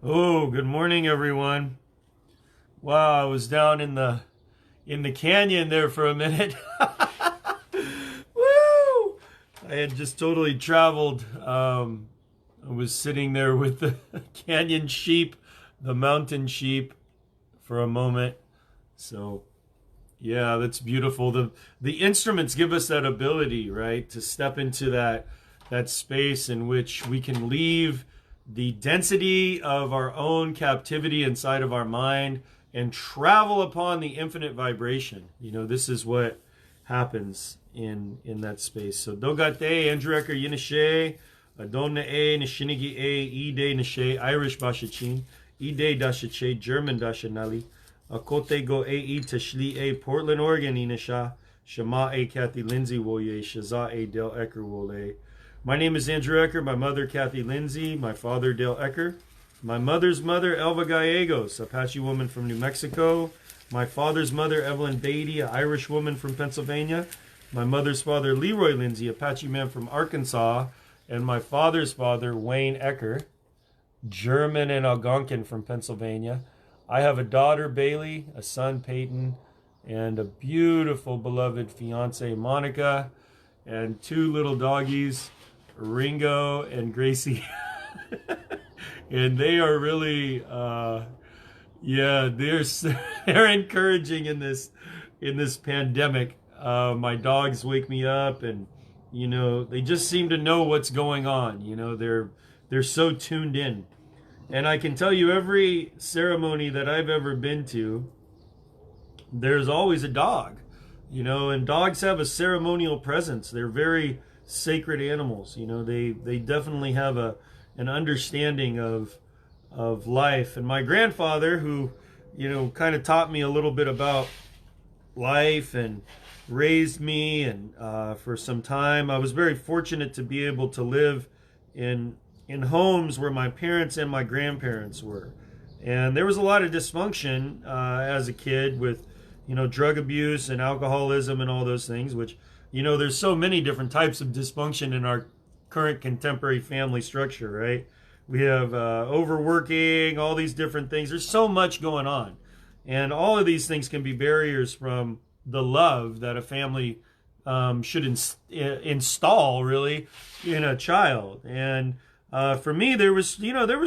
Oh, good morning, everyone. Wow, I was down in the canyon there for a minute. Woo! I had just totally traveled. I was sitting there with the canyon sheep, the mountain sheep, for a moment. So, yeah, that's beautiful. The instruments give us that ability, right, to step into that space in which we can leave the density of our own captivity inside of our mind and travel upon the infinite vibration. You know, this is what happens in that space. So Dogate, Andrew Ecker, Yinashe, Adonna E, Nishinigi E, Ide Nashe, Irish Bashachin, Ide Dashache, German Dashanali, Akote Go E, Tashli E, Portland, Oregon, Inasha, Shema E, Kathy Lindsay Woye, Shaza E, Dale Ecker Wole. My name is Andrew Ecker, my mother Kathy Lindsay, my father Dale Ecker, my mother's mother Elva Gallegos, Apache woman from New Mexico, my father's mother Evelyn Beatty, an Irish woman from Pennsylvania, my mother's father Leroy Lindsay, Apache man from Arkansas, and my father's father Wayne Ecker, German and Algonquin from Pennsylvania. I have a daughter Bailey, a son Peyton, and a beautiful beloved fiance Monica, and two little doggies, Ringo and Gracie. And they are really they're encouraging in this pandemic. My dogs wake me up, and you know, they just seem to know what's going on. You know, they're so tuned in. And I can tell you, every ceremony that I've ever been to, there's always a dog. You know, and dogs have a ceremonial presence. They're very sacred animals. You know, they definitely have an understanding of life. And my grandfather, who, you know, kind of taught me a little bit about life and raised me, and for some time I was very fortunate to be able to live in homes where my parents and my grandparents were. And there was a lot of dysfunction as a kid with, you know, drug abuse and alcoholism and all those things, which, you know, there's so many different types of dysfunction in our current contemporary family structure, right? We have overworking, all these different things. There's so much going on. And all of these things can be barriers from the love that a family should install, really, in a child. And for me, there was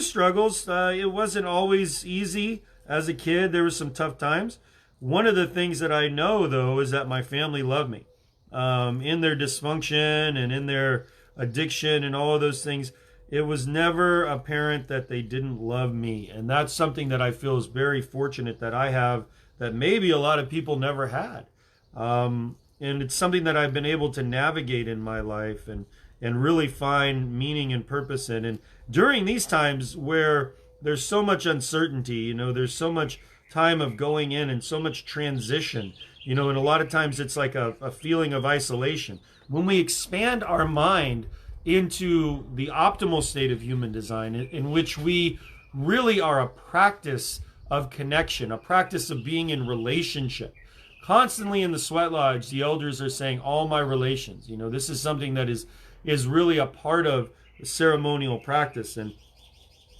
struggles. It wasn't always easy as a kid. There was some tough times. One of the things that I know, though, is that my family loved me. In their dysfunction and in their addiction and all of those things, it was never apparent that they didn't love me. And that's something that I feel is very fortunate that I have, that maybe a lot of people never had. And it's something that I've been able to navigate in my life and really find meaning and purpose in. And during these times where there's so much uncertainty, there's so much time of going in and so much transition, and a lot of times it's like a feeling of isolation. When we expand our mind into the optimal state of human design, in which we really are a practice of connection, a practice of being in relationship. Constantly in the Sweat Lodge, the elders are saying, all my relations. This is something that is really a part of the ceremonial practice. And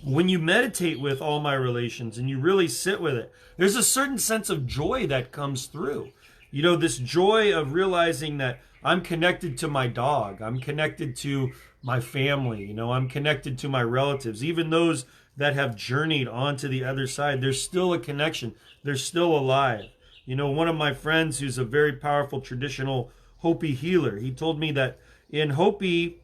when you meditate with all my relations and you really sit with it, there's a certain sense of joy that comes through. This joy of realizing that I'm connected to my dog. I'm connected to my family. I'm connected to my relatives. Even those that have journeyed onto the other side, there's still a connection. They're still alive. One of my friends who's a very powerful traditional Hopi healer, he told me that in Hopi,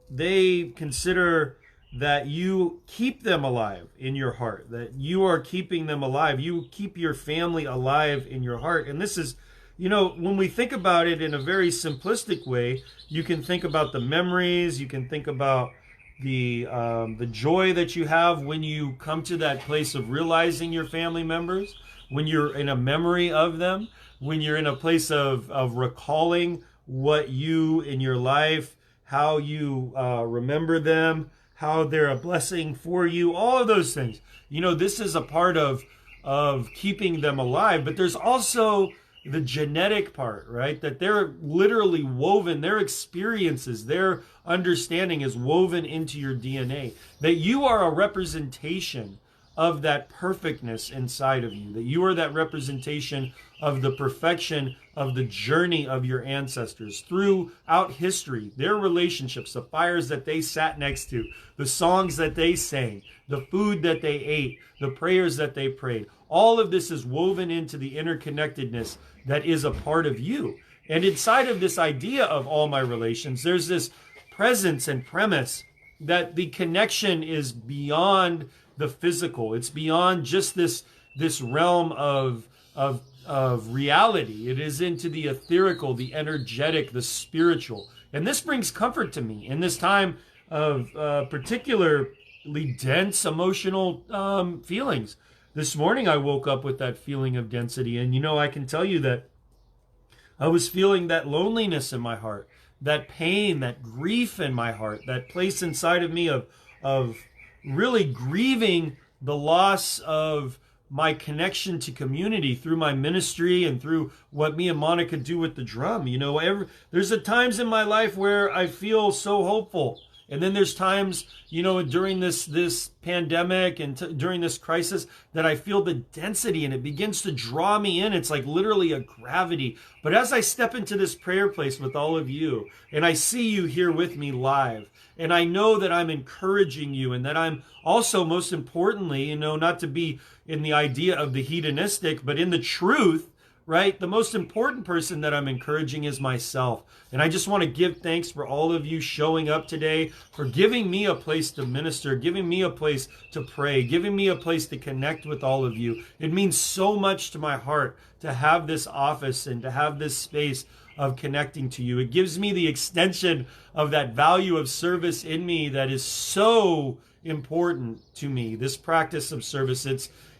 they consider that you keep them alive in your heart, that you are keeping them alive. You keep your family alive in your heart. And this is, when we think about it in a very simplistic way, you can think about the memories, you can think about the joy that you have when you come to that place of realizing your family members, when you're in a memory of them, when you're in a place of recalling what you in your life, how you remember them, how they're a blessing for you, all of those things. This is a part of keeping them alive, but there's also the genetic part, right? That they're literally woven, their experiences, their understanding is woven into your DNA. That you are a representation of that perfectness inside of you. That you are that representation of the perfection of the journey of your ancestors throughout history, their relationships, the fires that they sat next to, the songs that they sang, the food that they ate, the prayers that they prayed. All of this is woven into the interconnectedness that is a part of you. And inside of this idea of all my relations, there's this presence and premise that the connection is beyond the physical. It's beyond just this realm of reality. It is into the etherical, the energetic, the spiritual. And this brings comfort to me in this time of particularly dense emotional feelings. This morning I woke up with that feeling of density, and I can tell you that I was feeling that loneliness in my heart, that pain, that grief in my heart, that place inside of me of really grieving the loss of my connection to community through my ministry and through what me and Monica do with the drum. There's times in my life where I feel so hopeful. And then there's times, during this pandemic and during this crisis that I feel the density and it begins to draw me in. It's like literally a gravity. But as I step into this prayer place with all of you and I see you here with me live, and I know that I'm encouraging you and that I'm also, most importantly, not to be in the idea of the hedonistic, but in the truth, right? The most important person that I'm encouraging is myself. And I just want to give thanks for all of you showing up today, for giving me a place to minister, giving me a place to pray, giving me a place to connect with all of you. It means so much to my heart to have this office and to have this space of connecting to you. It gives me the extension of that value of service in me that is so important to me. This practice of service,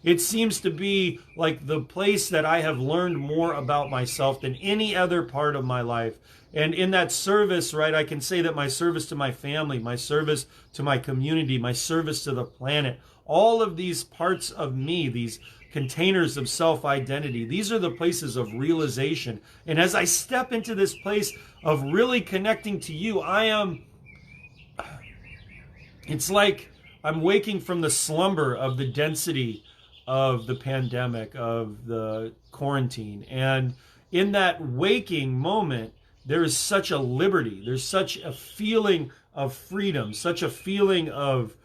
it seems to be like the place that I have learned more about myself than any other part of my life. And in that service, right, I can say that my service to my family, my service to my community, my service to the planet, all of these parts of me, these containers of self-identity, these are the places of realization. And as I step into this place of really connecting to you, it's like I'm waking from the slumber of the density of the pandemic, of the quarantine. And in that waking moment, there is such a liberty. There's such a feeling of freedom, such a feeling of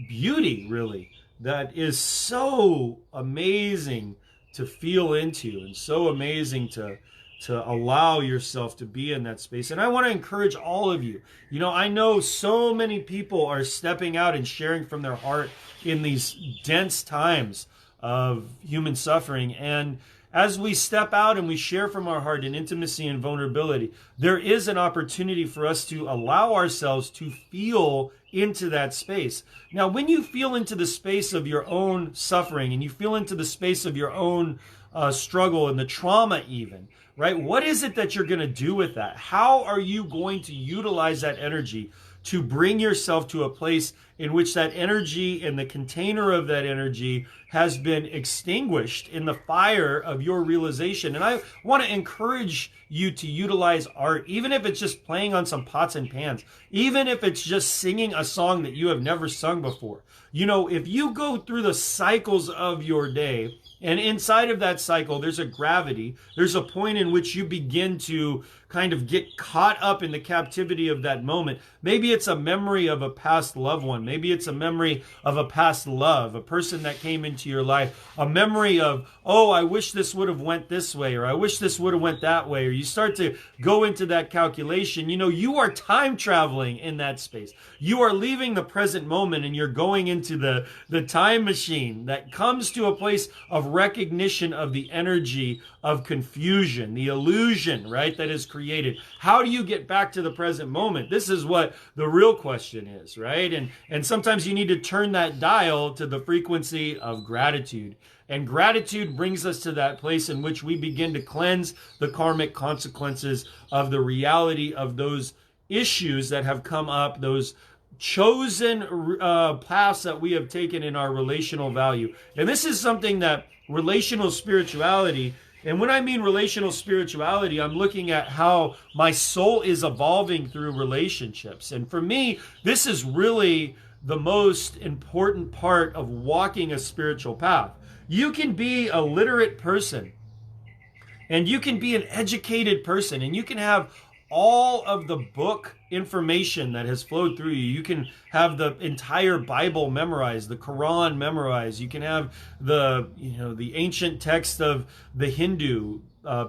beauty, really, that is so amazing to feel into and so amazing to to allow yourself to be in that space. And I want to encourage all of you. You know, I know so many people are stepping out and sharing from their heart in these dense times of human suffering. And as we step out and we share from our heart in intimacy and vulnerability, there is an opportunity for us to allow ourselves to feel into that space. Now, when you feel into the space of your own suffering and you feel into the space of your own struggle and the trauma even, right? What is it that you're going to do with that? How are you going to utilize that energy to bring yourself to a place in which that energy and the container of that energy has been extinguished in the fire of your realization? And I want to encourage you to utilize art, even if it's just playing on some pots and pans, even if it's just singing a song that you have never sung before. You know, if you go through the cycles of your day, and inside of that cycle, there's a gravity, there's a point in which you begin to kind of get caught up in the captivity of that moment. Maybe it's a memory of a past loved one. Maybe it's a memory of a past love, a person that came into your life, a memory of, oh, I wish this would have went this way, or I wish this would have went that way, or you start to go into that calculation. You know, you are time traveling in that space. You are leaving the present moment and you're going into the time machine that comes to a place of recognition of the energy of confusion, the illusion, right, that is created. How do you get back to the present moment? This is what the real question is, right? And sometimes you need to turn that dial to the frequency of gratitude. And gratitude brings us to that place in which we begin to cleanse the karmic consequences of the reality of those issues that have come up, those chosen paths that we have taken in our relational value. And this is something that relational spirituality, and when I mean relational spirituality, I'm looking at how my soul is evolving through relationships. And for me, this is really the most important part of walking a spiritual path. You can be a literate person, and you can be an educated person, and you can have all of the book information that has flowed through you. You can have the entire Bible memorized, the Quran memorized. You can have the ancient text of the Hindu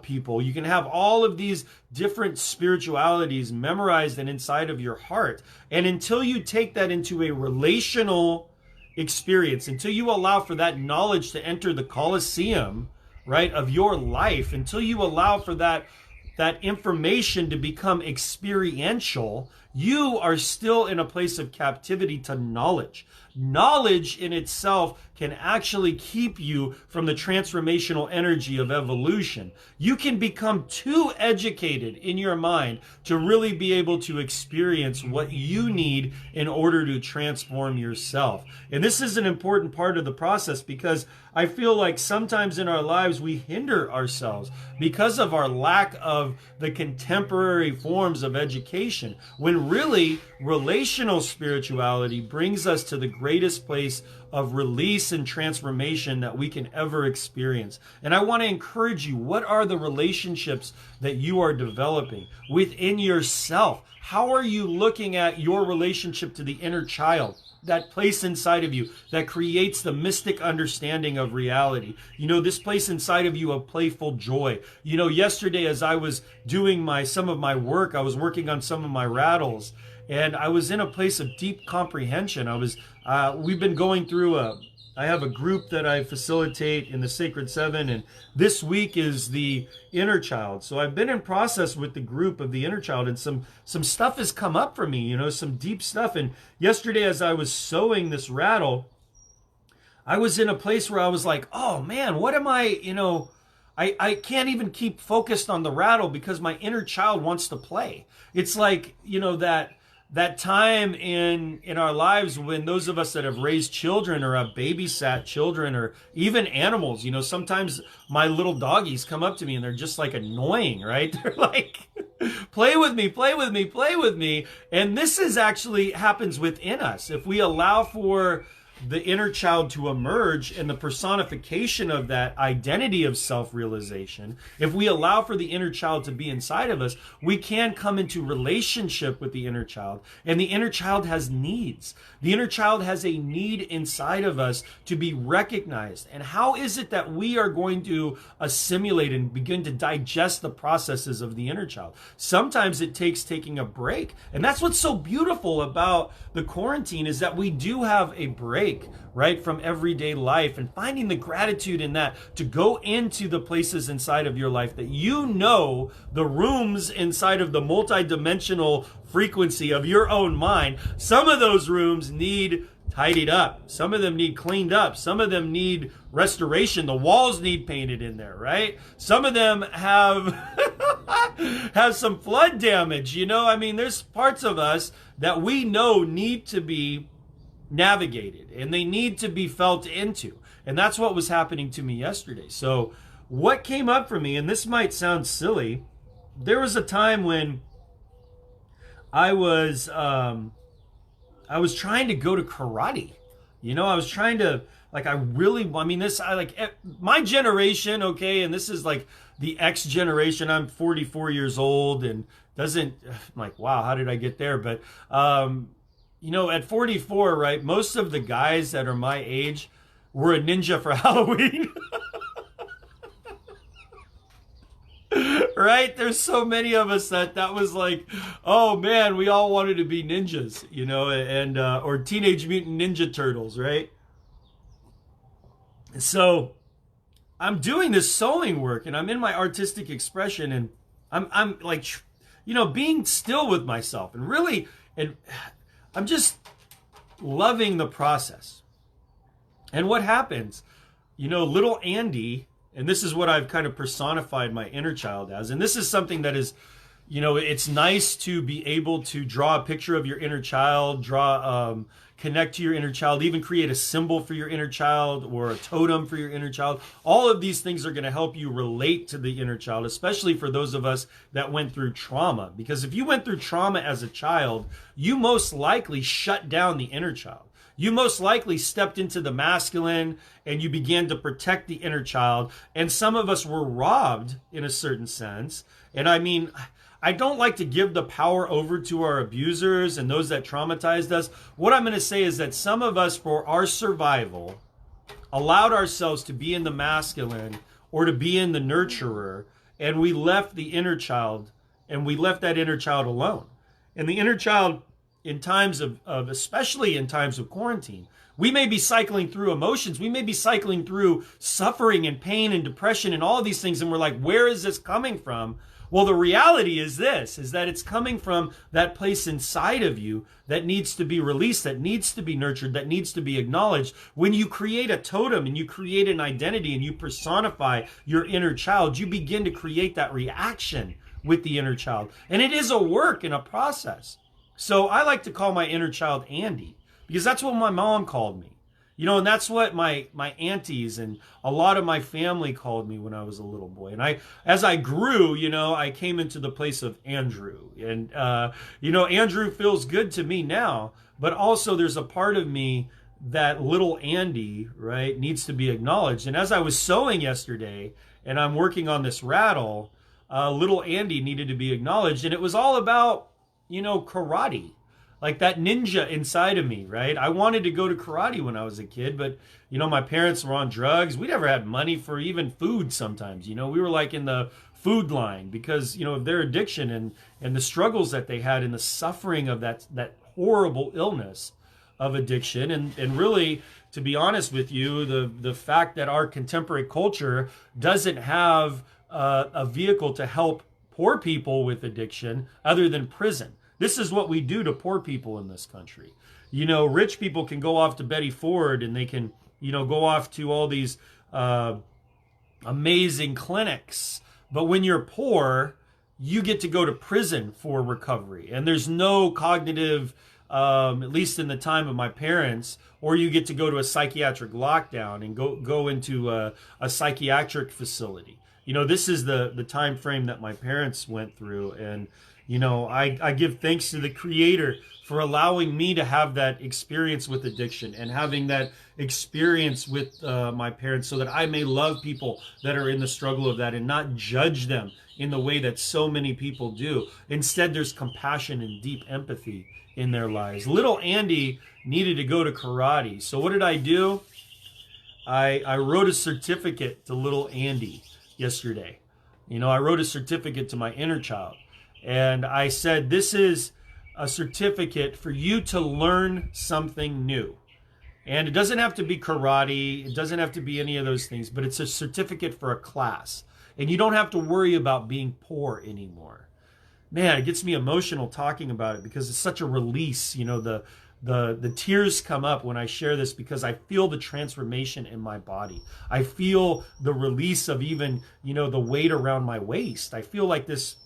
people. You can have all of these different spiritualities memorized and inside of your heart. And until you take that into a relational experience, until you allow for that knowledge to enter the Colosseum, right, of your life, until you allow for that information to become experiential, you are still in a place of captivity to knowledge. Knowledge in itself can actually keep you from the transformational energy of evolution. You can become too educated in your mind to really be able to experience what you need in order to transform yourself. And this is an important part of the process, because I feel like sometimes in our lives we hinder ourselves because of our lack of the contemporary forms of education, when really relational spirituality brings us to the greatest place of release and transformation that we can ever experience. And I want to encourage you, what are the relationships that you are developing within yourself? How are you looking at your relationship to the inner child, that place inside of you that creates the mystic understanding of reality? You know, this place inside of you of playful joy. You know, yesterday as I was doing some of my work, I was working on some of my rattles, and I was in a place of deep comprehension. We've been going through I have a group that I facilitate in the Sacred Seven, and this week is the inner child. So I've been in process with the group of the inner child, and some stuff has come up for me, you know, some deep stuff. And yesterday as I was sewing this rattle, I was in a place where I was like, oh man, what am I, I can't even keep focused on the rattle because my inner child wants to play. It's like, that time in our lives when those of us that have raised children or have babysat children or even animals, sometimes my little doggies come up to me and they're just like annoying, right? They're like, play with me, play with me, play with me. And this is actually happens within us. If we allow for the inner child to emerge and the personification of that identity of self-realization, if we allow for the inner child to be inside of us, we can come into relationship with the inner child. And the inner child has needs. The inner child has a need inside of us to be recognized. And how is it that we are going to assimilate and begin to digest the processes of the inner child? Sometimes it takes taking a break. And that's what's so beautiful about the quarantine, is that we do have a break, right, from everyday life, and finding the gratitude in that to go into the places inside of your life that you know, the rooms inside of the multidimensional frequency of your own mind. Some of those rooms need tidied up. Some of them need cleaned up. Some of them need restoration. The walls need painted in there, right? Some of them have have some flood damage. You know, I mean, there's parts of us that we know need to be navigated and they need to be felt into. And that's what was happening to me yesterday. So what came up for me, and this might sound silly, there was a time when I was trying to go to karate. You know, I was trying to, like, my generation, okay, and this is like the X generation. I'm 44 years old and I'm like, wow, how did I get there? But, you know, at 44, right, most of the guys that are my age were a ninja for Halloween. Right? There's so many of us that was like, oh man, we all wanted to be ninjas, you know, and or Teenage Mutant Ninja Turtles, right? And so I'm doing this sewing work and I'm in my artistic expression and I'm like, you know, being still with myself and really, and I'm just loving the process. And what happens, you know, little Andy, and this is what I've kind of personified my inner child as. And this is something that is, you know, it's nice to be able to draw a picture of your inner child, connect to your inner child, even create a symbol for your inner child or a totem for your inner child. All of these things are going to help you relate to the inner child, especially for those of us that went through trauma. Because if you went through trauma as a child, you most likely shut down the inner child. You most likely stepped into the masculine and you began to protect the inner child. And some of us were robbed in a certain sense. And I mean, I don't like to give the power over to our abusers and those that traumatized us. What I'm going to say is that some of us, for our survival, allowed ourselves to be in the masculine or to be in the nurturer, and we left the inner child, and we left that inner child alone. And the inner child, in times of especially in times of quarantine, we may be cycling through emotions. We may be cycling through suffering and pain and depression and all of these things. And we're like, where is this coming from? Well, the reality is this, is that it's coming from that place inside of you that needs to be released, that needs to be nurtured, that needs to be acknowledged. When you create a totem and you create an identity and you personify your inner child, you begin to create that reaction with the inner child. And it is a work and a process. So I like to call my inner child Andy, because that's what my mom called me. You know, and that's what my aunties and a lot of my family called me when I was a little boy. And as I grew, you know, I came into the place of Andrew. And, you know, Andrew feels good to me now, but also there's a part of me that little Andy, right, needs to be acknowledged. And as I was sewing yesterday and I'm working on this rattle, little Andy needed to be acknowledged. And it was all about, you know, karate. Like that ninja inside of me, right? I wanted to go to karate when I was a kid, but, you know, my parents were on drugs. We never had money for even food sometimes. You know, we were like in the food line because, you know, of their addiction and the struggles that they had and the suffering of that horrible illness of addiction. And really, to be honest with you, the fact that our contemporary culture doesn't have a vehicle to help poor people with addiction other than prison. This is what we do to poor people in this country. You know, rich people can go off to Betty Ford and they can, you know, go off to all these amazing clinics. But when you're poor, you get to go to prison for recovery. And there's no cognitive, at least in the time of my parents, or you get to go to a psychiatric lockdown and go into a psychiatric facility. You know, this is the time frame that my parents went through. And I give thanks to the Creator for allowing me to have that experience with addiction and having that experience with my parents so that I may love people that are in the struggle of that and not judge them in the way that so many people do. Instead, there's compassion and deep empathy in their lives. Little Andy needed to go to karate. So what did I do? I wrote a certificate to little Andy yesterday. I wrote a certificate to my inner child. And I said, this is a certificate for you to learn something new. And it doesn't have to be karate. It doesn't have to be any of those things. But it's a certificate for a class. And you don't have to worry about being poor anymore. Man, it gets me emotional talking about it because it's such a release. The tears come up when I share this because I feel the transformation in my body. I feel the release of even, the weight around my waist. I feel like this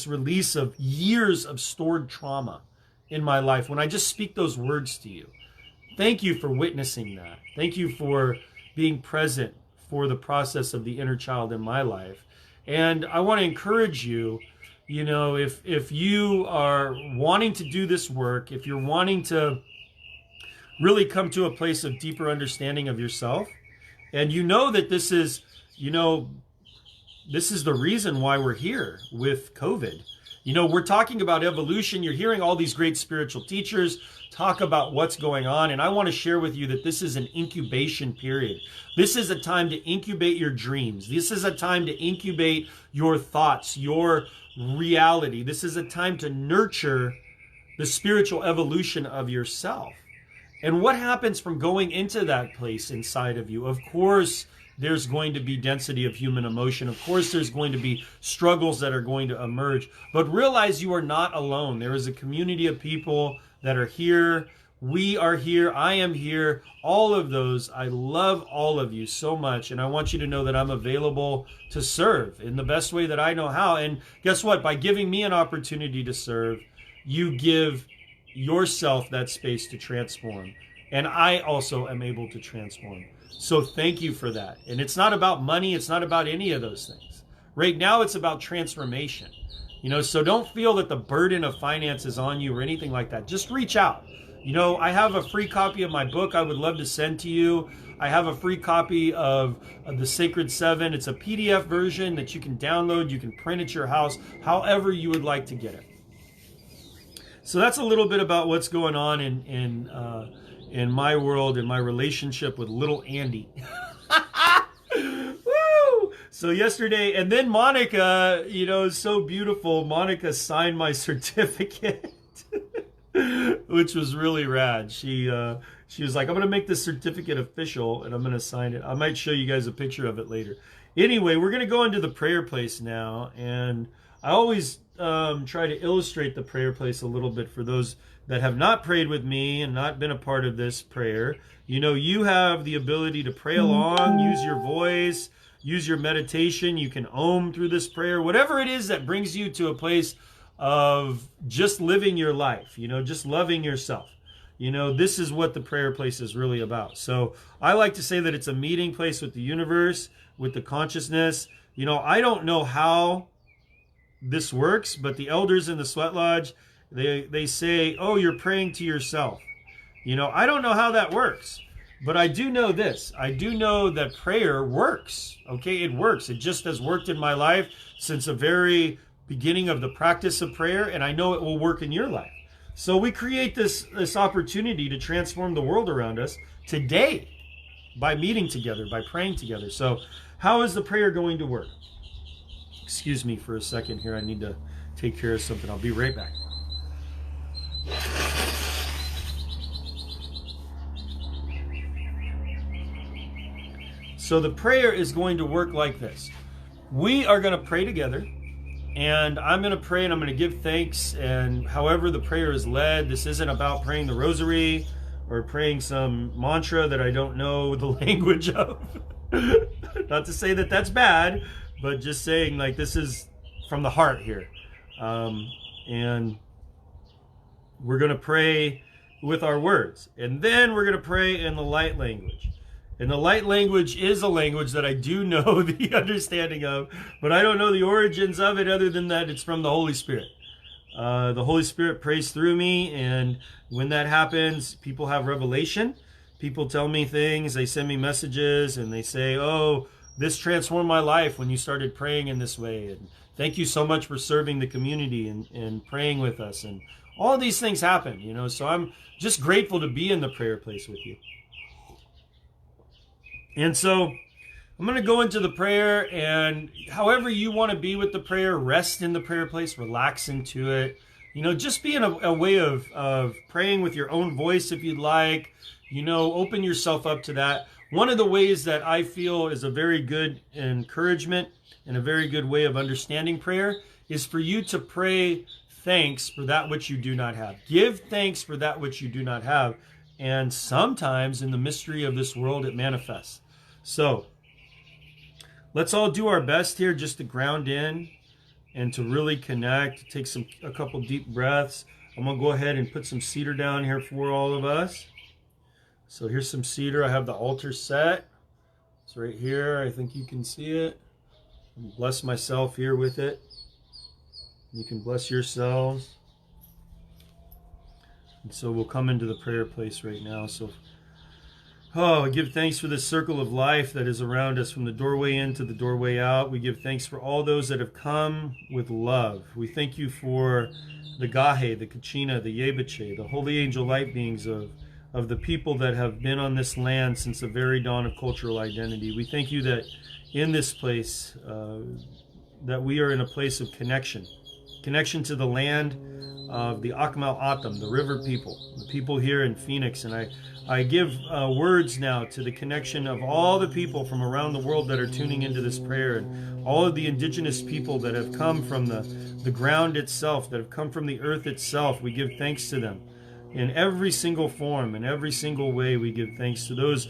release of years of stored trauma in my life when I just speak those words to you. Thank you for witnessing that. Thank you for being present for the process of the inner child in my life. And I want to encourage you, if you are wanting to do this work, if you're wanting to really come to a place of deeper understanding of yourself, and that this is the reason why we're here with COVID. We're talking about evolution. You're hearing all these great spiritual teachers talk about what's going on. And I want to share with you that this is an incubation period. This is a time to incubate your dreams. This is a time to incubate your thoughts, your reality. This is a time to nurture the spiritual evolution of yourself. And what happens from going into that place inside of you? Of course, there's going to be density of human emotion. Of course, there's going to be struggles that are going to emerge. But realize you are not alone. There is a community of people that are here. We are here. I am here. All of those. I love all of you so much. And I want you to know that I'm available to serve in the best way that I know how. And guess what? By giving me an opportunity to serve, you give yourself that space to transform. And I also am able to transform. So thank you for that. And it's not about money. It's not about any of those things. Right now, it's about transformation. So don't feel that the burden of finance is on you or anything like that. Just reach out. I have a free copy of my book I would love to send to you. I have a free copy of the Sacred Seven. It's a PDF version that you can download. You can print at your house, however you would like to get it. So that's a little bit about what's going on in my world, in my relationship with little Andy. Woo! So yesterday, and then Monica, is so beautiful. Monica signed my certificate, which was really rad. She was like, I'm going to make this certificate official, and I'm going to sign it. I might show you guys a picture of it later. Anyway, we're going to go into the prayer place now, and I always try to illustrate the prayer place a little bit for those that have not prayed with me and not been a part of this prayer. You have the ability to pray along, use your voice, use your meditation. You can om through this prayer, whatever it is that brings you to a place of just living your life, just loving yourself. This is what the prayer place is really about. So I like to say that it's a meeting place with the universe, with the consciousness. I don't know how this works, but the elders in the Sweat Lodge, they say, oh, you're praying to yourself. I don't know how that works, but I do know this. I do know that prayer works. Okay, it works. It just has worked in my life since the very beginning of the practice of prayer, and I know it will work in your life. So we create this opportunity to transform the world around us today by meeting together, by praying together. So how is the prayer going to work? Excuse me for a second here. I need to take care of something. I'll be right back. So the prayer is going to work like this. We are going to pray together, and I'm going to pray and I'm going to give thanks, and however the prayer is led. This isn't about praying the rosary or praying some mantra that I don't know the language of. Not to say that that's bad, but just saying like this is from the heart here. And we're going to pray with our words. And then we're going to pray in the light language. And the light language is a language that I do know the understanding of, but I don't know the origins of it other than that it's from the Holy Spirit. the Holy Spirit prays through me, and when that happens, people have revelation. People tell me things, they send me messages, and they say, oh, this transformed my life when you started praying in this way, and thank you so much for serving the community and praying with us. And all of these things happen, you know, so I'm just grateful to be in the prayer place with you. And so I'm going to go into the prayer, and however you want to be with the prayer, rest in the prayer place, relax into it. You know, just be in a way of praying with your own voice if you'd like. You know, open yourself up to that. One of the ways that I feel is a very good encouragement and a very good way of understanding prayer is for you to pray thanks for that which you do not have. Give thanks for that which you do not have. And sometimes in the mystery of this world, it manifests. So let's all do our best here just to ground in and to really connect. Take a couple deep breaths. I'm going to go ahead and put some cedar down here for all of us. So here's some cedar. I have the altar set. It's right here. I think you can see it. Bless myself here with it. You can bless yourselves. And so we'll come into the prayer place right now. So, I give thanks for this circle of life that is around us from the doorway in to the doorway out. We give thanks for all those that have come with love. We thank you for the Gahe, the Kachina, the Yebache, the holy angel light beings of the people that have been on this land since the very dawn of cultural identity. We thank you that in this place, that we are in a place of connection to the land of the Akmal Atam, the river people, the people here in Phoenix. And I give words now to the connection of all the people from around the world that are tuning into this prayer, and all of the indigenous people that have come from the ground itself, that have come from the earth itself. We give thanks to them. In every single form, in every single way, we give thanks to those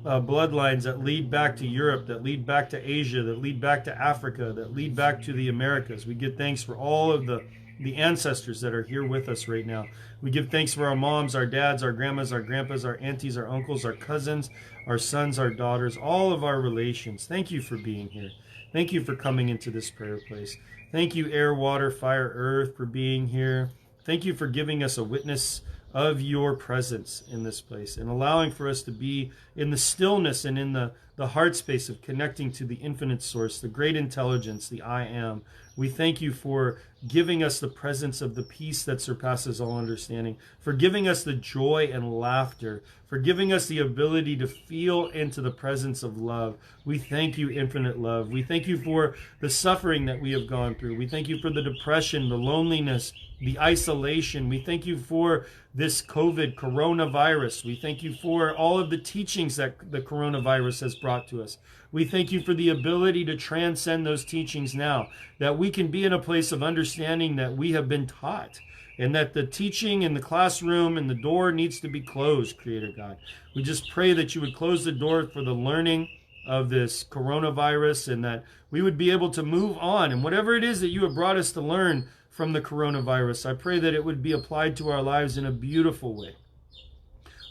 bloodlines that lead back to Europe, that lead back to Asia, that lead back to Africa, that lead back to the Americas. We give thanks for all of the ancestors that are here with us right now. We give thanks for our moms, our dads, our grandmas, our grandpas, our aunties, our uncles, our cousins, our sons, our daughters, all of our relations. Thank you for being here. Thank you for coming into this prayer place. Thank you, air, water, fire, earth, for being here. Thank you for giving us a witness of your presence in this place and allowing for us to be in the stillness and in the heart space of connecting to the infinite source, the great intelligence, the I am. We thank you for giving us the presence of the peace that surpasses all understanding, for giving us the joy and laughter, for giving us the ability to feel into the presence of love. We thank you, infinite love. We thank you for the suffering that we have gone through. We thank you for the depression, the loneliness, the isolation. We thank you for this coronavirus. We thank you for all of the teachings that the coronavirus has brought to us. We thank you for the ability to transcend those teachings now, that we can be in a place of understanding that we have been taught, and that the teaching in the classroom and the door needs to be closed, Creator God. We just pray that you would close the door for the learning of this coronavirus, and that we would be able to move on. And whatever it is that you have brought us to learn from the coronavirus, I pray that it would be applied to our lives in a beautiful way.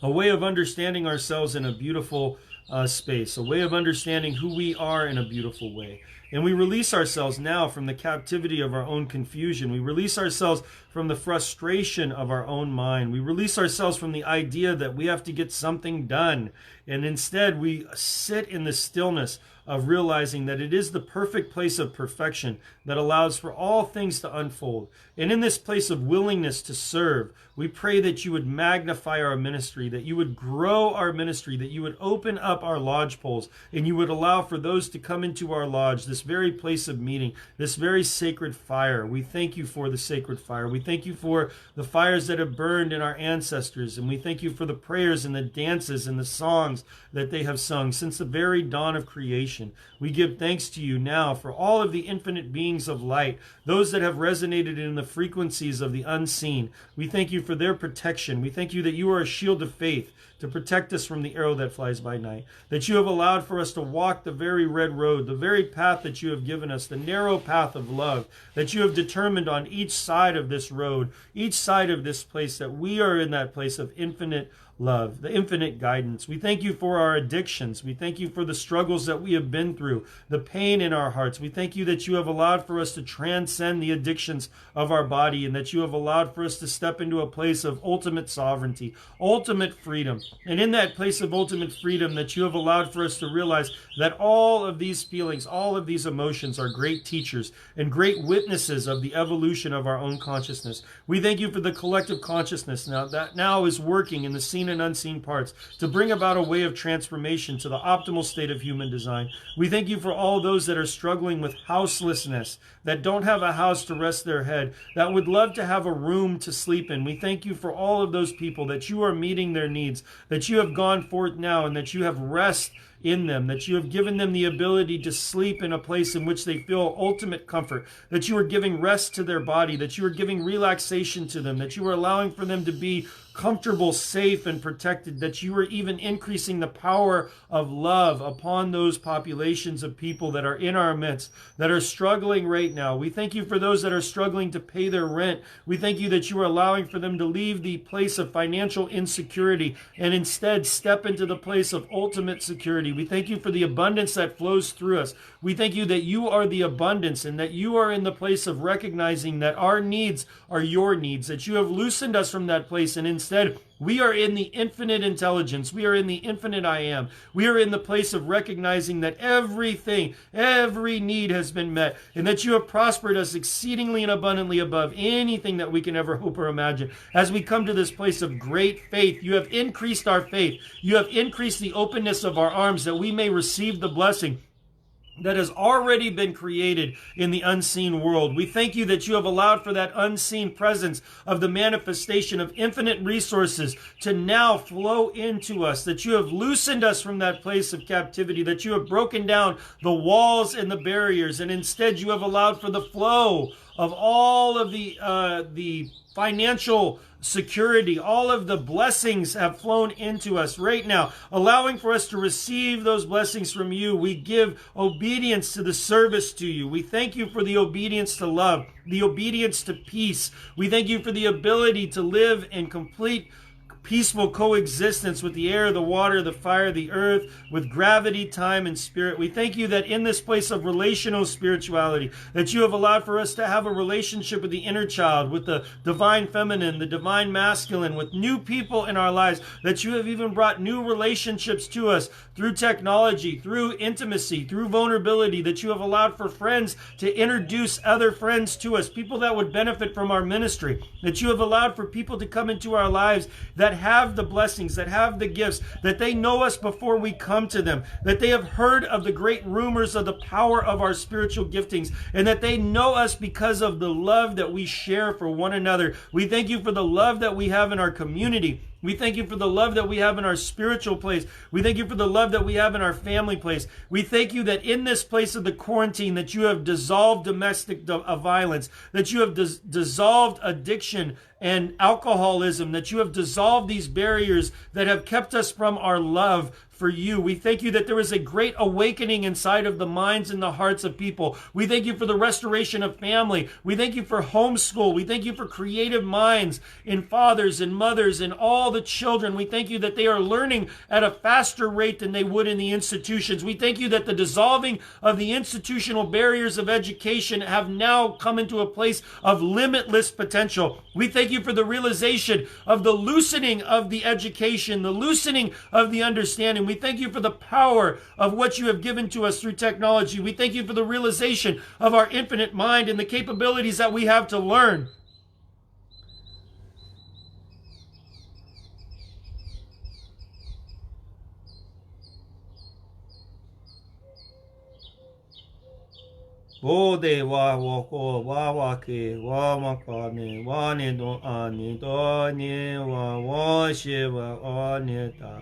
A way of understanding ourselves in a beautiful space. A way of understanding who we are in a beautiful way. And we release ourselves now from the captivity of our own confusion. We release ourselves from the frustration of our own mind. We release ourselves from the idea that we have to get something done. And instead, we sit in the stillness of realizing that it is the perfect place of perfection that allows for all things to unfold. And in this place of willingness to serve, we pray that you would magnify our ministry, that you would grow our ministry, that you would open up our lodge poles, and you would allow for those to come into our lodge, this very place of meeting, this very sacred fire. We thank you for the sacred fire. We thank you for the fires that have burned in our ancestors, and we thank you for the prayers and the dances and the songs that they have sung since the very dawn of creation. We give thanks to you now for all of the infinite beings of light, those that have resonated in the frequencies of the unseen. We thank you for their protection. We thank you that you are a shield of faith to protect us from the arrow that flies by night, that you have allowed for us to walk the very red road, the very path that you have given us, the narrow path of love, that you have determined on each side of this road, each side of this place, that we are in that place of infinite love, the infinite guidance. We thank you for our addictions. We thank you for the struggles that we have been through, the pain in our hearts. We thank you that you have allowed for us to transcend the addictions of our body, and that you have allowed for us to step into a place of ultimate sovereignty, ultimate freedom. And in that place of ultimate freedom, that you have allowed for us to realize that all of these feelings, all of these emotions are great teachers and great witnesses of the evolution of our own consciousness. We thank you for the collective consciousness that now is working in the seen and unseen parts to bring about a way of transformation to the optimal state of human design. We thank you for all those that are struggling with houselessness, that don't have a house to rest their head, that would love to have a room to sleep in. We thank you for all of those people, that you are meeting their needs, that you have gone forth now, and that you have rest in them, that you have given them the ability to sleep in a place in which they feel ultimate comfort, that you are giving rest to their body, that you are giving relaxation to them, that you are allowing for them to be comfortable, safe, and protected, that you are even increasing the power of love upon those populations of people that are in our midst, that are struggling right now. We thank you for those that are struggling to pay their rent. We thank you that you are allowing for them to leave the place of financial insecurity and instead step into the place of ultimate security. We thank you for the abundance that flows through us. We thank you that you are the abundance, and that you are in the place of recognizing that our needs are your needs, that you have loosened us from that place, and instead we are in the infinite intelligence. We are in the infinite I am. We are in the place of recognizing that everything, every need has been met, and that you have prospered us exceedingly and abundantly above anything that we can ever hope or imagine. As we come to this place of great faith, you have increased our faith. You have increased the openness of our arms that we may receive the blessing that has already been created in the unseen world. We thank you that you have allowed for that unseen presence of the manifestation of infinite resources to now flow into us, that you have loosened us from that place of captivity, that you have broken down the walls and the barriers, and instead you have allowed for the flow of all of the financial security. All of the blessings have flown into us right now, allowing for us to receive those blessings from you. We give obedience to the service to you. We thank you for the obedience to love, the obedience to peace. We thank you for the ability to live in complete peaceful coexistence with the air, the water, the fire, the earth, with gravity, time, and spirit. We thank you that in this place of relational spirituality, that you have allowed for us to have a relationship with the inner child, with the divine feminine, the divine masculine, with new people in our lives, that you have even brought new relationships to us through technology, through intimacy, through vulnerability, that you have allowed for friends to introduce other friends to us, people that would benefit from our ministry, that you have allowed for people to come into our lives that have the blessings, that have the gifts, that they know us before we come to them, that they have heard of the great rumors of the power of our spiritual giftings, and that they know us because of the love that we share for one another. We thank you for the love that we have in our community. We thank you for the love that we have in our spiritual place. We thank you for the love that we have in our family place. We thank you that in this place of the quarantine, that you have dissolved domestic violence, that you have dissolved addiction and alcoholism, that you have dissolved these barriers that have kept us from our love for you. We thank you that there is a great awakening inside of the minds and the hearts of people. We thank you for the restoration of family. We thank you for homeschool. We thank you for creative minds in fathers and mothers and all the children. We thank you that they are learning at a faster rate than they would in the institutions. We thank you that the dissolving of the institutional barriers of education have now come into a place of limitless potential. We thank you for the realization of the loosening of the education, the loosening of the understanding. We thank you for the power of what you have given to us through technology. We thank you for the realization of our infinite mind and the capabilities that we have to learn. Bode wa ko wa ke wa ma ka ne wa ne do ani do ne wa she wa ne ta.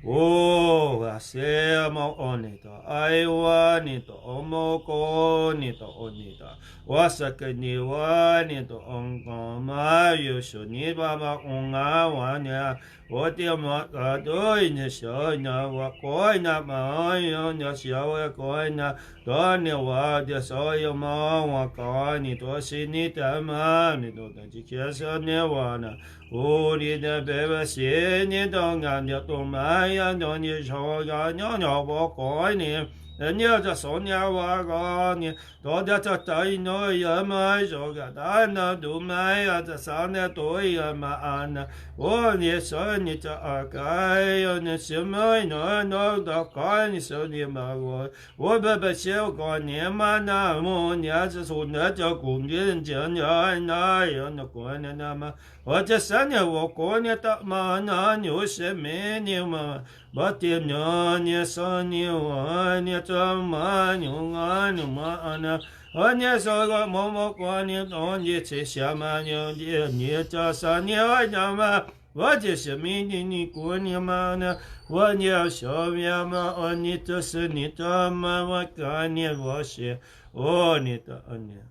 O asema onita aiwa nito omoko nito onita wasaka ni wa nito onka mayo shoni baba unga wanya wote ma do ne shona wa koina ma yo nya shawa koina done wa de soyo ma wa ka ni to sinita ma ni do ta jikesa ne wana Uri de bebe sini donga ni tomaya no ni shoga no no boko ni. Nya ja sonya wa ga ni do da ta tai no ya ma shoga da na du ma ya da sa ne do ya ma ana. O ni so ni ta akai o ni simai no no da ka ni so ni ma wo. Wo bebe xiao ga ni ma na mo ni a so na ja gu ni jen ya na ya na ko na na ma. 我这三年我过年的嘛，那牛是每年嘛，把点牛年三年我年怎么牛啊牛嘛呢？我年说个某某过年冬年吃什么牛的，年这三年我讲嘛，我这是明年你过年嘛呢？我年小面嘛，我年这是你的嘛，我过年我是我年的年。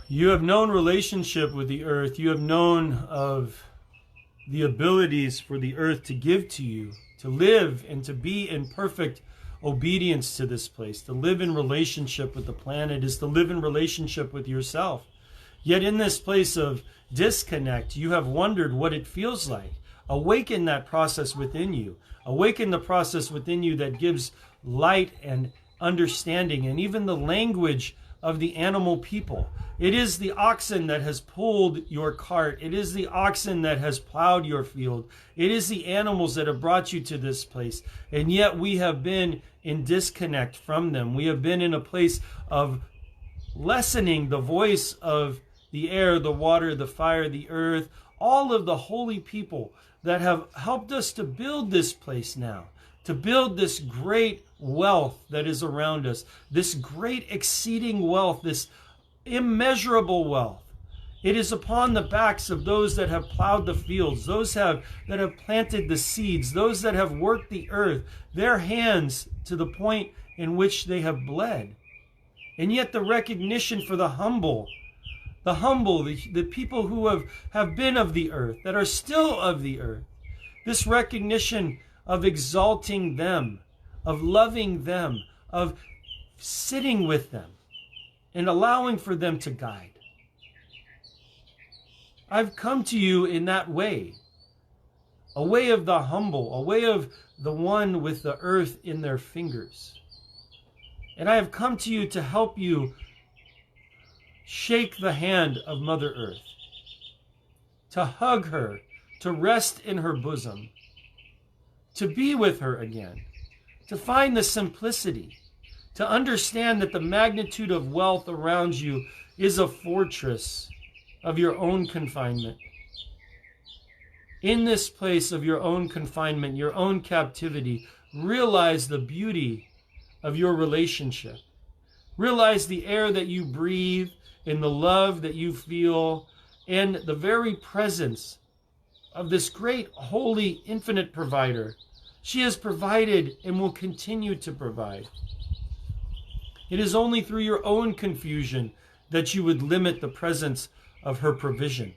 You have known relationship with the earth. You have known of the abilities for the earth to give to you, to live and to be in perfect obedience to this place. To live in relationship with the planet is to live in relationship with yourself. Yet in this place of disconnect, you have wondered what it feels like. Awaken that process within you. Awaken the process within you that gives light and understanding and even the language of the animal people. It is the oxen that has pulled your cart. It is the oxen that has plowed your field. It is the animals that have brought you to this place. And yet we have been in disconnect from them. We have been in a place of lessening the voice of the air, the water, the fire, the earth, all of the holy people that have helped us to build this place now, to build this great wealth that is around us, this great exceeding wealth, this immeasurable wealth. It is upon the backs of those that have plowed the fields, those that have planted the seeds, those that have worked the earth, their hands to the point in which they have bled. And yet the recognition for the humble, the people who have been of the earth, that are still of the earth, this recognition of exalting them, of loving them, of sitting with them, and allowing for them to guide. I've come to you in that way, a way of the humble, a way of the one with the earth in their fingers. And I have come to you to help you shake the hand of Mother Earth, to hug her, to rest in her bosom, to be with her again, to find the simplicity, to understand that the magnitude of wealth around you is a fortress of your own confinement. In this place of your own confinement, your own captivity, realize the beauty of your relationship. Realize the air that you breathe and the love that you feel and the very presence of this great, holy, infinite provider. She has provided and will continue to provide. It is only through your own confusion that you would limit the presence of her provision.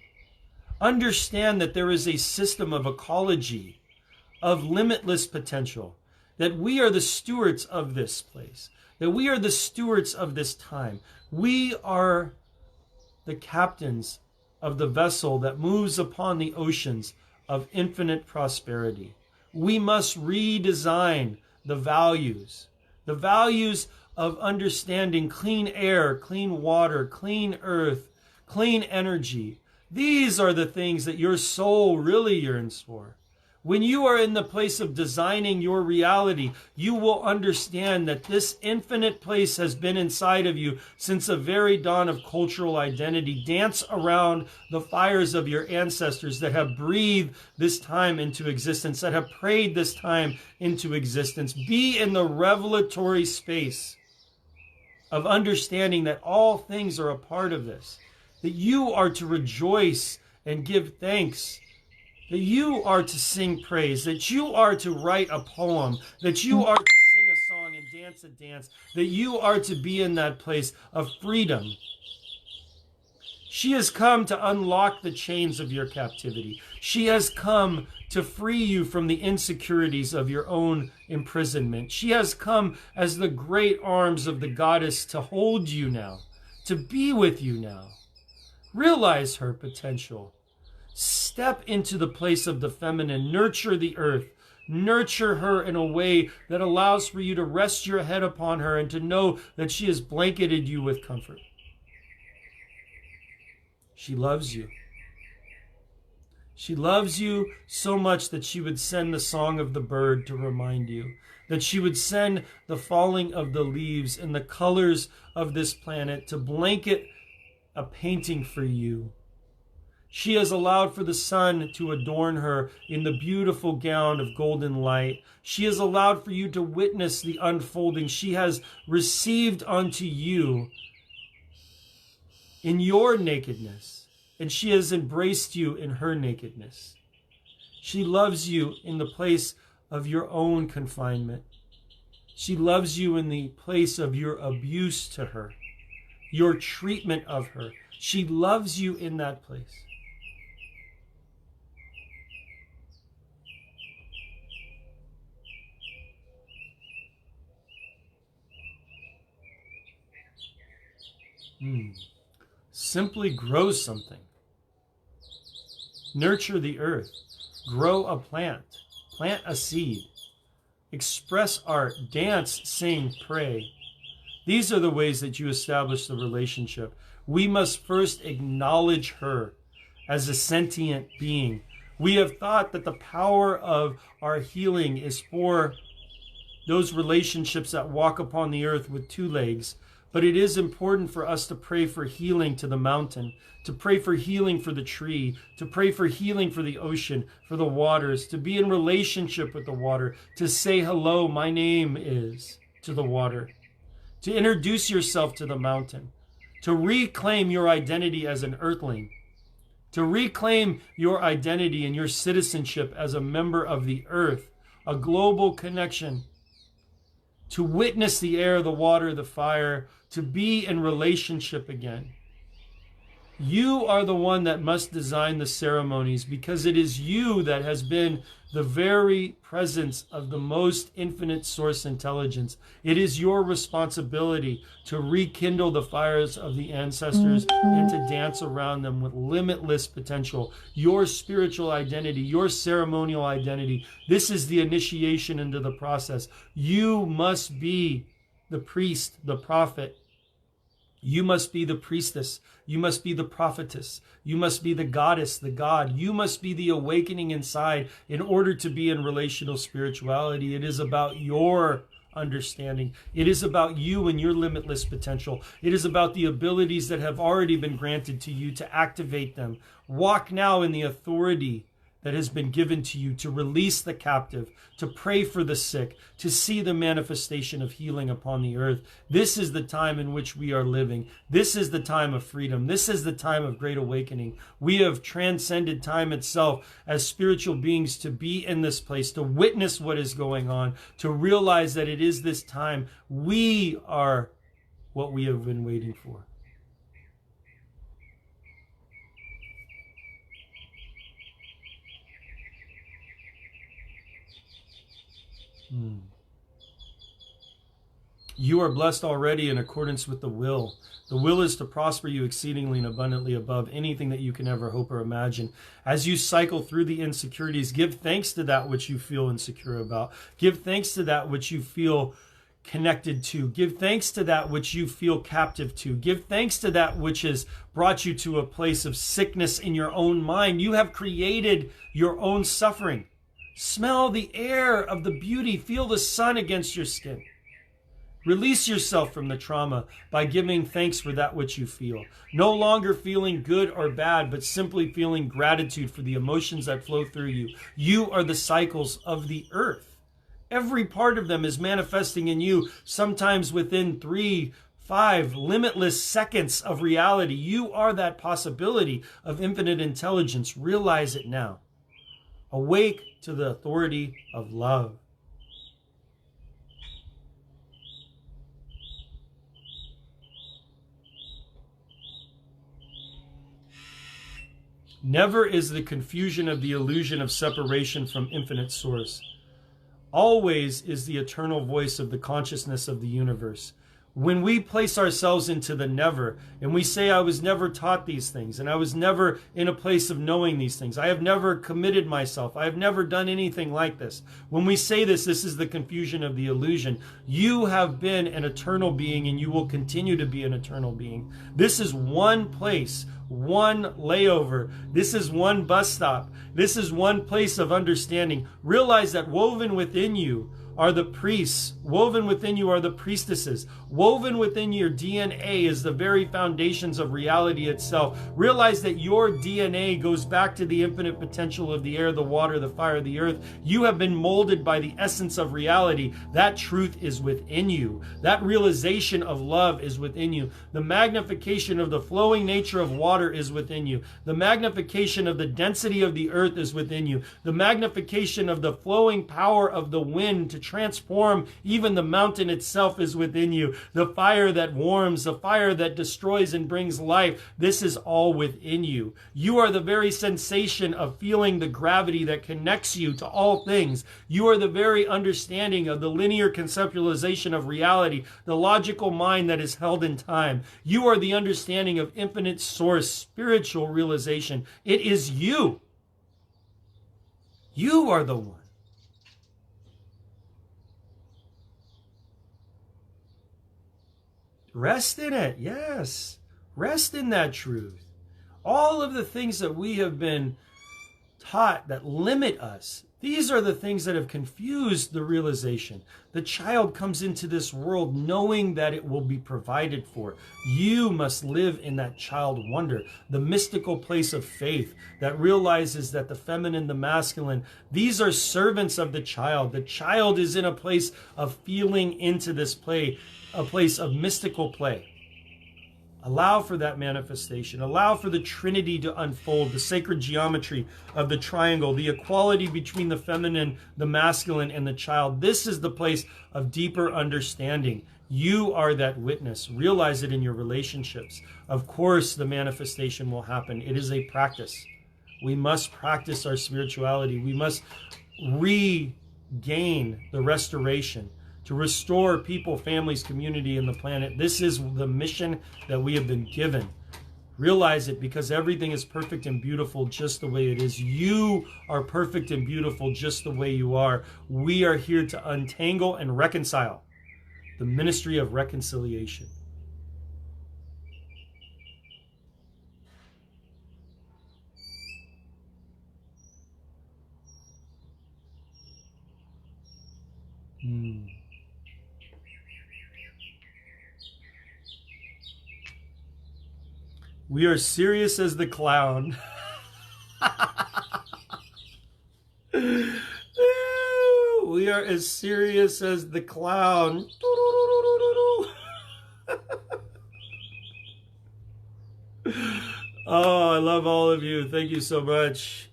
Understand that there is a system of ecology, of limitless potential, that we are the stewards of this place, that we are the stewards of this time. We are the captains of the vessel that moves upon the oceans of infinite prosperity. We must redesign the values of understanding clean air, clean water, clean earth, clean energy. These are the things that your soul really yearns for. When you are in the place of designing your reality, you will understand that this infinite place has been inside of you since the very dawn of cultural identity. Dance around the fires of your ancestors that have breathed this time into existence, that have prayed this time into existence. Be in the revelatory space of understanding that all things are a part of this, that you are to rejoice and give thanks, that you are to sing praise, that you are to write a poem, that you are to sing a song and dance a dance, that you are to be in that place of freedom. She has come to unlock the chains of your captivity. She has come to free you from the insecurities of your own imprisonment. She has come as the great arms of the goddess to hold you now, to be with you now. Realize her potential. Step into the place of the feminine. Nurture the earth. Nurture her in a way that allows for you to rest your head upon her and to know that she has blanketed you with comfort. She loves you. She loves you so much that she would send the song of the bird to remind you, that she would send the falling of the leaves and the colors of this planet to blanket a painting for you. She has allowed for the sun to adorn her in the beautiful gown of golden light. She has allowed for you to witness the unfolding. She has received unto you in your nakedness, and she has embraced you in her nakedness. She loves you in the place of your own confinement. She loves you in the place of your abuse to her, your treatment of her. She loves you in that place. Simply grow something. Nurture the earth. Grow a plant. Plant a seed. Express art. Dance, sing, pray. These are the ways that you establish the relationship. We must first acknowledge her as a sentient being. We have thought that the power of our healing is for those relationships that walk upon the earth with two legs. But it is important for us to pray for healing to the mountain, to pray for healing for the tree, to pray for healing for the ocean, for the waters, to be in relationship with the water, to say hello, my name is, to the water, to introduce yourself to the mountain, to reclaim your identity as an earthling, to reclaim your identity and your citizenship as a member of the earth, a global connection, to witness the air, the water, the fire, to be in relationship again. You are the one that must design the ceremonies, because it is you that has been the very presence of the most infinite source intelligence. It is your responsibility to rekindle the fires of the ancestors and to dance around them with limitless potential. Your spiritual identity, your ceremonial identity. This is the initiation into the process. You must be the priest, the prophet. You must be the priestess. You must be the prophetess. You must be the goddess, the god. You must be the awakening inside in order to be in relational spirituality. It is about your understanding. It is about you and your limitless potential. It is about the abilities that have already been granted to you to activate them. Walk now in the authority that has been given to you to release the captive, to pray for the sick, to see the manifestation of healing upon the earth. This is the time in which we are living. This is the time of freedom. This is the time of great awakening. We have transcended time itself as spiritual beings to be in this place, to witness what is going on, to realize that it is this time. We are what we have been waiting for. You are blessed already in accordance with the will. The will is to prosper you exceedingly and abundantly above anything that you can ever hope or imagine. As you cycle through the insecurities, give thanks to that which you feel insecure about. Give thanks to that which you feel connected to. Give thanks to that which you feel captive to. Give thanks to that which has brought you to a place of sickness in your own mind. You have created your own suffering. Smell the air of the beauty. Feel the sun against your skin. Release yourself from the trauma by giving thanks for that which you feel. No longer feeling good or bad, but simply feeling gratitude for the emotions that flow through you. You are the cycles of the earth. Every part of them is manifesting in you, sometimes within 3, 5 limitless seconds of reality. You are that possibility of infinite intelligence. Realize it now. Awake to the authority of love. Never is the confusion of the illusion of separation from infinite source. Always is the eternal voice of the consciousness of the universe. When we place ourselves into the never, and we say, I was never taught these things, and I was never in a place of knowing these things. I have never committed myself. I have never done anything like this. When we say this, this is the confusion of the illusion. You have been an eternal being, and you will continue to be an eternal being. This is one place, one layover. This is one bus stop. This is one place of understanding. Realize that woven within you are the priests. Woven within you are the priestesses. Woven within your DNA is the very foundations of reality itself. Realize that your DNA goes back to the infinite potential of the air, the water, the fire, the earth. You have been molded by the essence of reality. That truth is within you. That realization of love is within you. The magnification of the flowing nature of water is within you. The magnification of the density of the earth is within you. The magnification of the flowing power of the wind to transform even the mountain itself is within you. The fire that warms, the fire that destroys and brings life, this is all within you. You are the very sensation of feeling the gravity that connects you to all things. You are the very understanding of the linear conceptualization of reality, the logical mind that is held in time. You are the understanding of infinite source, spiritual realization. It is you. You are the one. Rest in it, yes. Rest in that truth. All of the things that we have been taught that limit us, these are the things that have confused the realization. The child comes into this world knowing that it will be provided for. You must live in that child wonder, the mystical place of faith that realizes that the feminine, the masculine, these are servants of the child. The child is in a place of feeling into this play, a place of mystical play. Allow for that manifestation. Allow for the Trinity to unfold, the sacred geometry of the triangle, the equality between the feminine, the masculine, and the child. This is the place of deeper understanding. You are that witness. Realize it in your relationships. Of course, the manifestation will happen. It is a practice. We must practice our spirituality. We must regain the restoration to restore people, families, community, and the planet. This is the mission that we have been given. Realize it, because everything is perfect and beautiful just the way it is. You are perfect and beautiful just the way you are. We are here to untangle and reconcile. The ministry of reconciliation. We are serious as the clown. We are as serious as the clown. Oh, I love all of you. Thank you so much.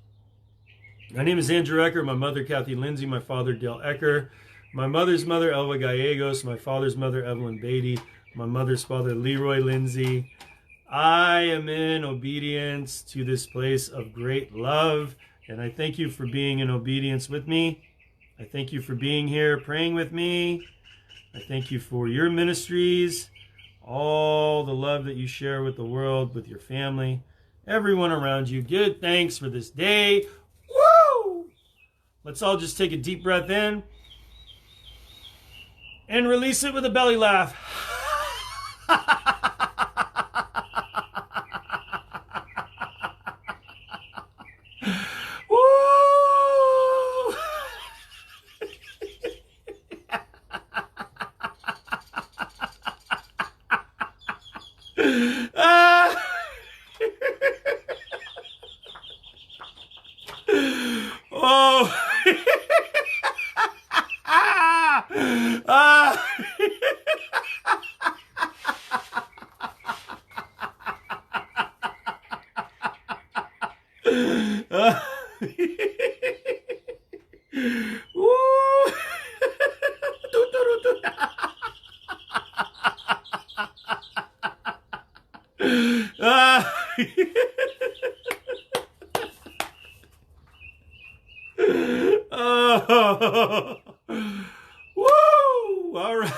My name is Andrew Ecker. My mother, Kathy Lindsay. My father, Dale Ecker. My mother's mother, Elva Gallegos. My father's mother, Evelyn Beatty. My mother's father, Leroy Lindsay. I am in obedience to this place of great love, and I thank you for being in obedience with me. I thank you for being here, praying with me. I thank you for your ministries, all the love that you share with the world, with your family, everyone around you. Give thanks for this day. Woo! Let's all just take a deep breath in and release it with a belly laugh. Oh, woo! All right.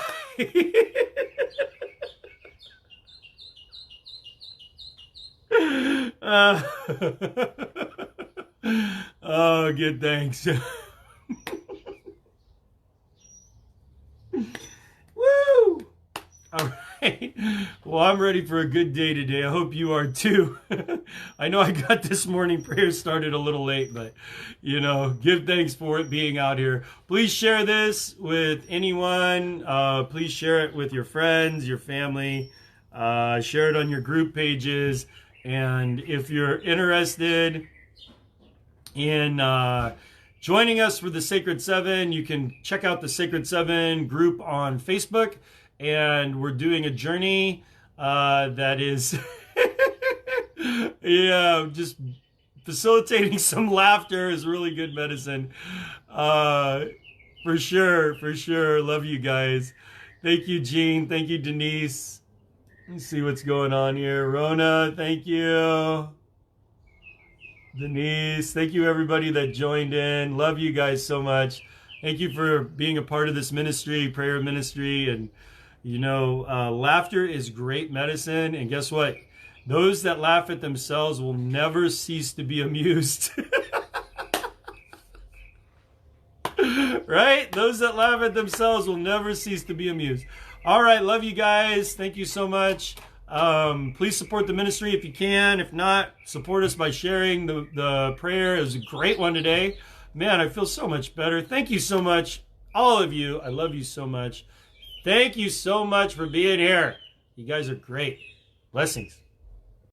Uh, oh, good, thanks. Woo! All right. Well, I'm ready for a good day today. I hope you are too. I know I got this morning prayer started a little late, but give thanks for it being out here. Please share this with anyone. Please share it with your friends, your family. Share it on your group pages. And if you're interested in joining us for the Sacred Seven, you can check out the Sacred Seven group on Facebook. And we're doing a journey that is, just facilitating some laughter is really good medicine. For sure, for sure. Love you guys. Thank you, Jean. Thank you, Denise. Let's see what's going on here. Rona, thank you. Denise, thank you everybody that joined in. Love you guys so much. Thank you for being a part of this ministry, prayer ministry. And laughter is great medicine. And guess what? Those that laugh at themselves will never cease to be amused. Right? Those that laugh at themselves will never cease to be amused. All right. Love you guys. Thank you so much. Please support the ministry if you can. If not, support us by sharing the prayer. It was a great one today. Man, I feel so much better. Thank you so much. All of you. I love you so much. Thank you so much for being here. You guys are great. Blessings.